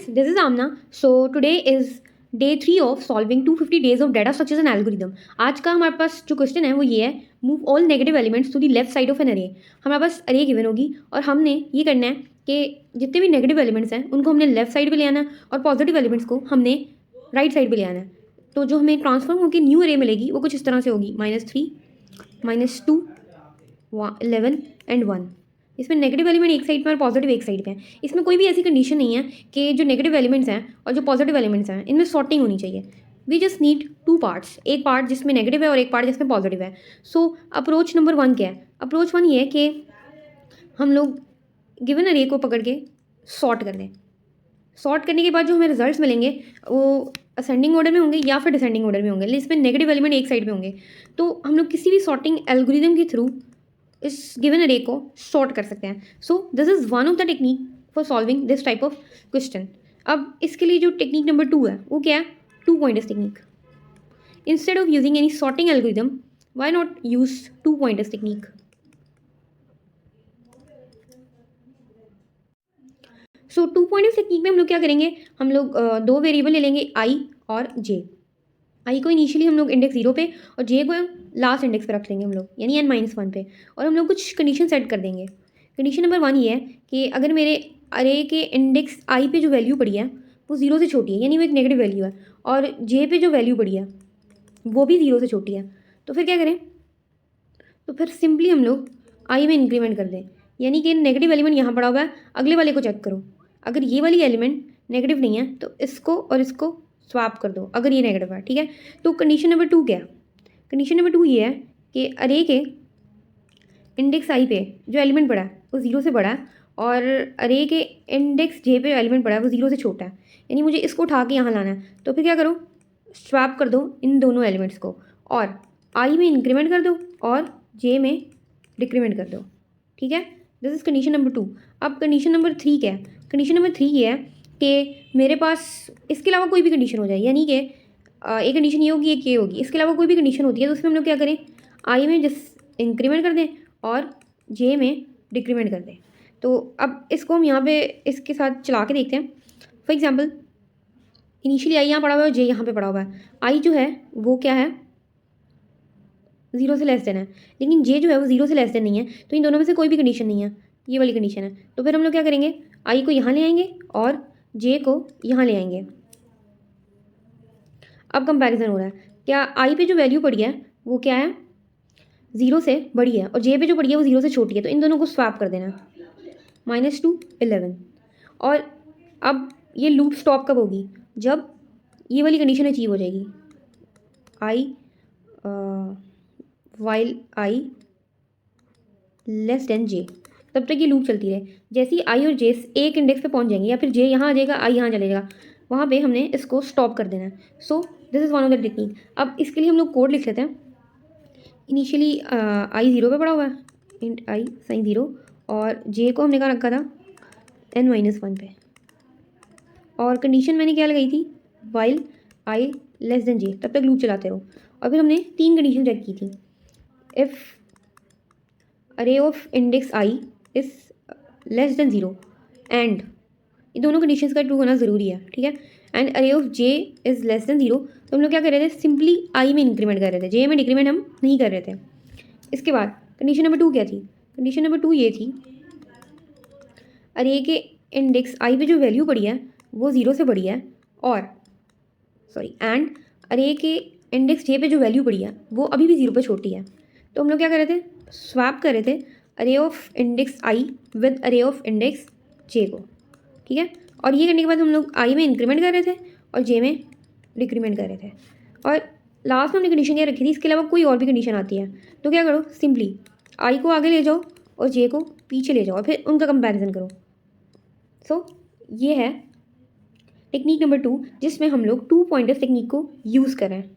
friends, this is Amna. So today is day 3 of solving 250 days of data structures and algorithm. आज का हमारे पास जो question है वो ये है, move all negative elements to the left side of an array. हमारे पास अरे गिवन होगी और हमने ये करना है कि जितने भी नेगेटिव एलिमेंट्स हैं उनको हमने लेफ्ट साइड पे ले आना है और पॉजिटिव एलिमेंट्स को हमने राइट साइड पे ले आना है. तो जो हमें ट्रांसफॉर्म होकर न्यू अरे मिलेगी वो कुछ इस तरह से होगी, -3, -2, 11 एंड 1. इसमें नेगेटिव एलिमेंट एक साइड पे और पॉजिटिव एक साइड पे है. इसमें कोई भी ऐसी कंडीशन नहीं है कि जो नेगेटिव एलिमेंट्स हैं और जो पॉजिटिव एलिमेंट्स हैं इनमें सॉर्टिंग होनी चाहिए. वी जस्ट नीड 2 पार्ट्स, एक पार्ट जिसमें नेगेटिव है और एक पार्ट जिसमें पॉजिटिव है. सो अप्रोच नंबर 1 क्या है? अप्रोच 1 ये है कि हम लोग गिवन अरे को पकड़ के सॉर्ट कर लें. सॉर्ट करने के बाद जो हमें रिजल्ट्स मिलेंगे वो असेंडिंग ऑर्डर में होंगे या फिर डिसेंडिंग ऑर्डर में होंगे. इसमें नेगेटिव एलिमेंट एक साइड पे होंगे. तो हम लोग किसी भी सॉर्टिंग एल्गोरिदम के थ्रू इस गिवन अरे को सॉर्ट कर सकते हैं. So this is one of the technique for solving this type of question. अब इसके लिए जो टेक्निक नंबर 2 है वो क्या है? 2 pointers technique. Instead of using any sorting algorithm, why not use 2 pointers technique. So 2 pointers technique में हम लोग क्या करेंगे? हम लोग 2 वेरिएबल ले लेंगे, आई और जे. आई को इनिशियली हम लोग इंडेक्स 0 पे और जे को लास्ट इंडेक्स पे रख लेंगे हम लोग, यानी n-1 पे. और हम लोग कुछ कंडीशन सेट कर देंगे. कंडीशन नंबर 1 ये है कि अगर मेरे अरे के इंडेक्स आई पे जो वैल्यू पड़ी है वो 0 से छोटी है, यानी वो एक नेगेटिव वैल्यू है, और जे पे जो वैल्यू पड़ी है वो भी 0 से छोटी है, तो फिर क्या करें? तो फिर सिंपली हम लोग आई में इंक्रीमेंट कर दें. यानी कि नेगेटिव एलिमेंट यहाँ पड़ा हुआ है, अगले वाले को चेक करो. अगर ये वाली एलिमेंट नेगेटिव नहीं है तो इसको और इसको स्वैप कर दो अगर ये नेगेटिव है. ठीक है, तो कंडीशन नंबर 2 क्या है? कंडीशन नंबर 2 ये है कि अरे के इंडेक्स आई पे जो एलिमेंट पड़ा है वो 0 से बड़ा है और अरे के इंडेक्स जे पे एलिमेंट पड़ा है वो 0 से छोटा है, यानी मुझे इसको उठा के यहाँ लाना है. तो फिर क्या करो? स्वैप कर दो इन दोनों एलिमेंट्स को और आई में इंक्रीमेंट कर दो और जे में डिक्रीमेंट कर दो. ठीक है, दिस इज़ कंडीशन नंबर 2. अब कंडीशन नंबर 3 क्या है? कंडीशन नंबर 3 ये है कि मेरे पास इसके अलावा कोई भी कंडीशन हो जाए, यानी कि एक कंडीशन ये होगी, एक ये होगी, इसके अलावा कोई भी कंडीशन होती है तो उसमें हम लोग क्या करें? आई में जस्ट इंक्रीमेंट कर दें और जे में डिक्रीमेंट कर दें. तो अब इसको हम यहाँ पे इसके साथ चला के देखते हैं. फॉर एग्जांपल इनिशियली आई यहाँ पड़ा हुआ है और जे यहाँ पे पड़ा हुआ है. आई जो है वो क्या है? 0 से लेस देन है, लेकिन जे जो है वो 0 से लेस देन नहीं है. तो इन दोनों में से कोई भी कंडीशन नहीं है, ये वाली कंडीशन है. तो फिर हम लोग क्या करेंगे? आई को यहाँ ले आएंगे और जे को यहाँ ले आएंगे. अब कंपैरिजन हो रहा है. क्या आई पे जो वैल्यू पड़ी है वो क्या है? 0 से बड़ी है और जे पे जो पड़ी है वो 0 से छोटी है. तो इन दोनों को स्वैप कर देना, -2, 11. और अब ये लूप स्टॉप कब होगी? जब ये वाली कंडीशन अचीव हो जाएगी, आई वाइल आई लेस देन जे. तब तक ये लूप चलती रहे. जैसे ही आई और जे एक इंडेक्स पे पहुंच जाएंगे या फिर जे यहाँ आ जाएगा, आई यहाँ चले जाएगा, वहाँ पे हमने इसको स्टॉप कर देना है. So this is one of the technique. अब इसके लिए हम लोग कोड लिख लेते हैं. इनिशियली आई 0 पे पड़ा हुआ है, इंट आई साइन 0, और जे को हमने कहाँ रखा था? n-1 पे. और कंडीशन मैंने क्या लगाई थी? वाइल आई लेस देन जे. तब तक लूप चलाते रहो. और फिर हमने 3 कंडीशन चेक की थी. इफ़ अरे of index I is less than 0 and, ये दोनों कंडीशंस का ट्रू होना ज़रूरी है. ठीक है, एंड अरे of J is less than 0. तो हम लोग क्या कर रहे थे? सिंपली आई में इंक्रीमेंट कर रहे थे, जे में डिक्रीमेंट हम नहीं कर रहे थे. इसके बाद कंडीशन नंबर 2 क्या थी? कंडीशन नंबर 2 ये थी, अरे के इंडेक्स आई पे जो वैल्यू पड़ी है वो 0 से बड़ी है और एंड अरे के इंडेक्स जे पे जो वैल्यू पड़ी है वो अभी भी 0 पे छोटी है. तो हम लोग क्या कर रहे थे? स्वैप कर रहे थे अरे ऑफ इंडेक्स आई विद अरे ऑफ इंडेक्स जे को. ठीक है, और ये करने के बाद हम लोग आई में इंक्रीमेंट कर रहे थे और जे में डिक्रीमेंट कर रहे थे. और लास्ट में हमने कंडीशन क्या रखी थी? इसके अलावा कोई और भी कंडीशन आती है तो क्या करो? सिंपली आई को आगे ले जाओ और जे को पीछे ले जाओ और फिर उनका कंपैरिजन करो. सो ये है टेक्निक नंबर 2 जिसमें हम लोग 2 पॉइंटर्स टेक्निक को यूज़ कर रहे हैं.